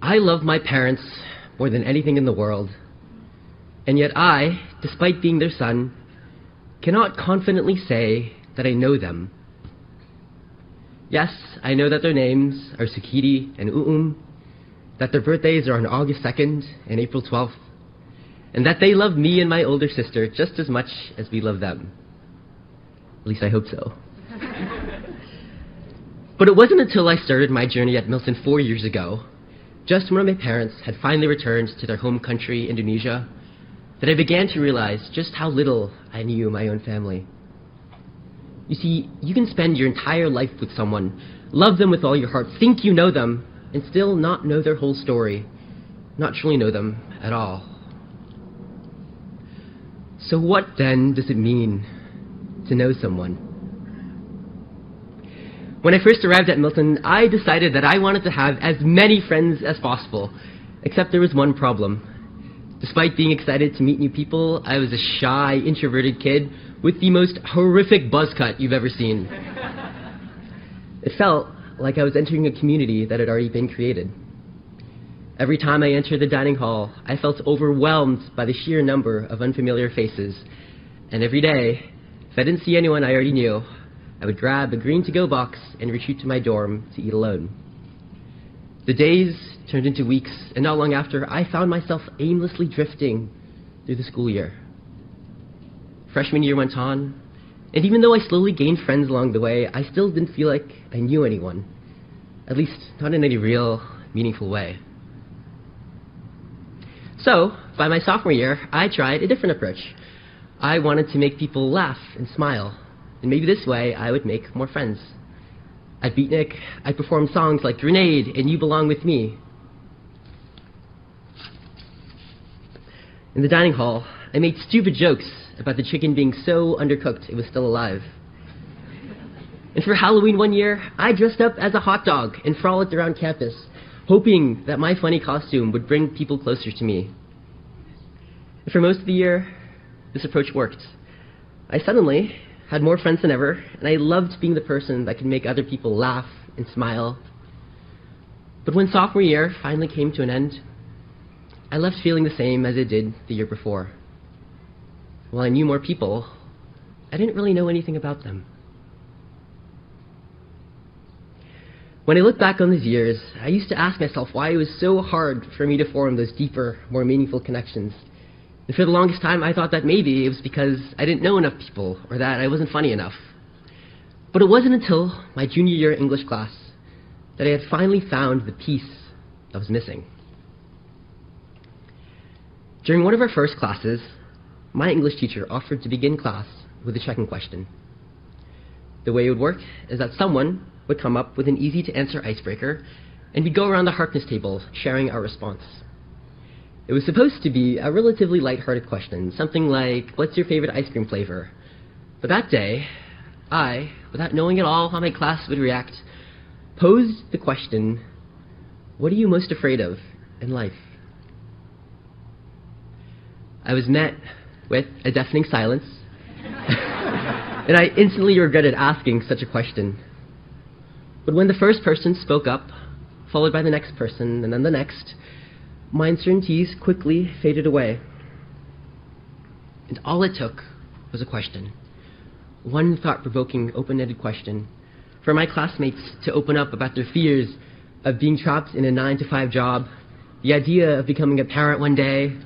I love my parents more than anything in the world, and yet I, despite being their son, cannot confidently say that I know them. Yes, I know that their names are Sukidi and that their birthdays are on August 2nd and April 12th, and that they love me and my older sister just as much as we love them. At least I hope so. But it wasn't until I started my journey at Milton 4 years ago, just when my parents had finally returned to their home country, Indonesia, that I began to realize just how little I knew my own family. You see, you can spend your entire life with someone, love them with all your heart, think you know them, and still not know their whole story, not truly know them at all. So what then does it mean to know someone? When I first arrived at Milton, I decided that I wanted to have as many friends as possible, except there was one problem. Despite being excited to meet new people, I was a shy, introverted kid with the most horrific buzz cut you've ever seen. It felt like I was entering a community that had already been created. Every time I entered the dining hall, I felt overwhelmed by the sheer number of unfamiliar faces. And every day, if I didn't see anyone I already knew, I would grab a green to-go box and retreat to my dorm to eat alone. The days turned into weeks, and not long after, I found myself aimlessly drifting through the school year. Freshman year went on, and even though I slowly gained friends along the way, I still didn't feel like I knew anyone, at least not in any real, meaningful way. So, by my sophomore year, I tried a different approach. I wanted to make people laugh and smile, and maybe this way I would make more friends. At Beatnik, I performed songs like Grenade and You Belong With Me. In the dining hall, I made stupid jokes about the chicken being so undercooked it was still alive. And for Halloween one year, I dressed up as a hot dog and frolicked around campus, hoping that my funny costume would bring people closer to me. And for most of the year, this approach worked. I suddenly had more friends than ever, and I loved being the person that could make other people laugh and smile. But when sophomore year finally came to an end, I left feeling the same as I did the year before. While I knew more people, I didn't really know anything about them. When I look back on these years, I used to ask myself why it was so hard for me to form those deeper, more meaningful connections. And for the longest time, I thought that maybe it was because I didn't know enough people or that I wasn't funny enough. But it wasn't until my junior year English class that I had finally found the piece that was missing. During one of our first classes, my English teacher offered to begin class with a check-in question. The way it would work is that someone would come up with an easy-to-answer icebreaker, and we'd go around the Harkness table sharing our response. It was supposed to be a relatively lighthearted question, something like, what's your favorite ice cream flavor? But that day, I, without knowing at all how my class would react, posed the question, what are you most afraid of in life? I was met with a deafening silence, and I instantly regretted asking such a question. But when the first person spoke up, followed by the next person, and then the next, my uncertainties quickly faded away. And all it took was a question. One thought-provoking, open-ended question for my classmates to open up about their fears of being trapped in a 9-to-5 job, the idea of becoming a parent one day,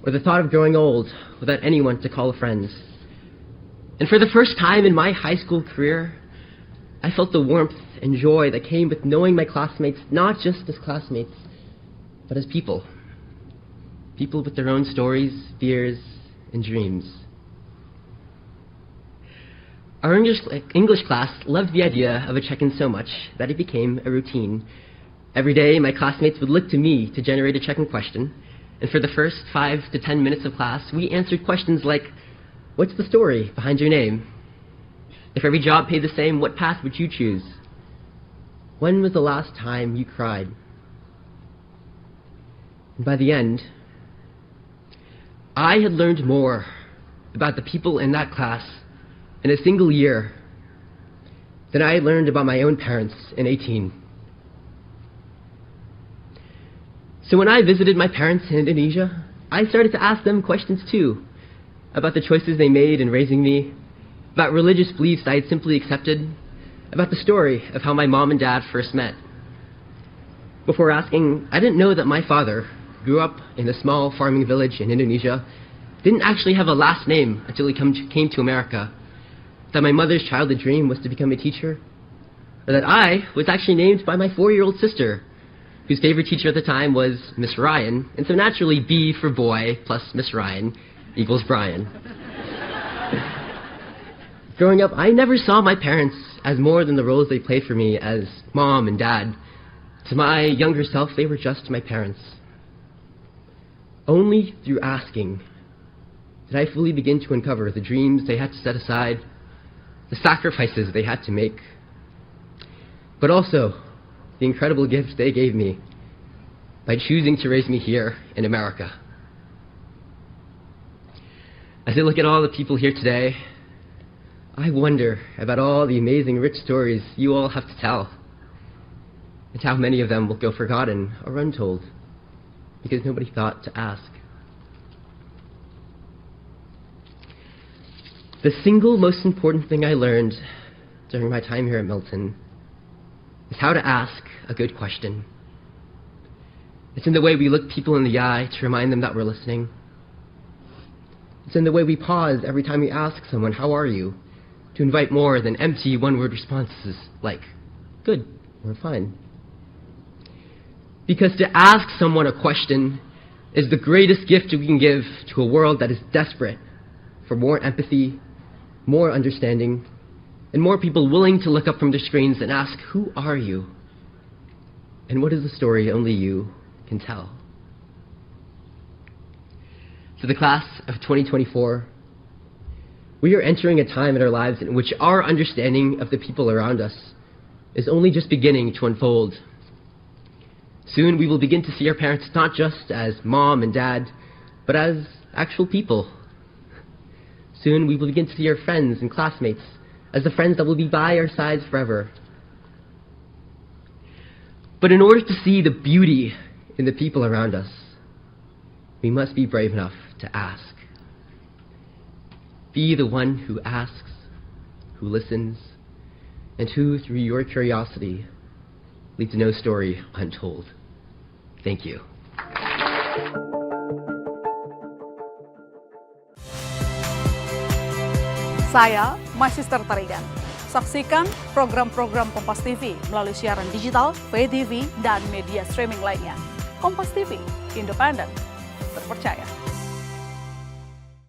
or the thought of growing old without anyone to call a friend. And for the first time in my high school career, I felt the warmth and joy that came with knowing my classmates not just as classmates, but as people. People with their own stories, fears, and dreams. Our English class loved the idea of a check-in so much that it became a routine. Every day, my classmates would look to me to generate a check-in question, and for the first 5 to 10 minutes of class, we answered questions like, what's the story behind your name? If every job paid the same, what path would you choose? When was the last time you cried? And by the end, I had learned more about the people in that class in a single year than I had learned about my own parents in 18. So when I visited my parents in Indonesia, I started to ask them questions too, about the choices they made in raising me, about religious beliefs I had simply accepted, about the story of how my mom and dad first met. Before asking, I didn't know that my father grew up in a small farming village in Indonesia, didn't actually have a last name until he came to America, that my mother's childhood dream was to become a teacher, or that I was actually named by my 4-year-old sister, whose favorite teacher at the time was Miss Ryan, and so naturally B for boy plus Miss Ryan equals Bryan. Growing up, I never saw my parents as more than the roles they played for me as mom and dad. To my younger self, they were just my parents. Only through asking did I fully begin to uncover the dreams they had to set aside, the sacrifices they had to make, but also the incredible gift they gave me by choosing to raise me here in America. As I look at all the people here today, I wonder about all the amazing rich stories you all have to tell, and how many of them will go forgotten or untold because nobody thought to ask. The single most important thing I learned during my time here at Milton is how to ask a good question. It's in the way we look people in the eye to remind them that we're listening. It's in the way we pause every time we ask someone, "How are you?" to invite more than empty one-word responses like, "Good," or "Fine." Because to ask someone a question is the greatest gift we can give to a world that is desperate for more empathy, more understanding, and more people willing to look up from their screens and ask, "Who are you? And what is the story only you can tell?" To the class of 2024, we are entering a time in our lives in which our understanding of the people around us is only just beginning to unfold. Soon we will begin to see our parents not just as mom and dad, but as actual people. Soon we will begin to see our friends and classmates as the friends that will be by our sides forever. But in order to see the beauty in the people around us, we must be brave enough to ask. Be the one who asks, who listens, and who, through your curiosity, leaves no story untold. Thank you. Saya, My Sister Tarigan. Saksikan program-program Kompas TV melalui siaran digital, pay TV, dan media streaming lainnya. Kompas TV, independen, terpercaya.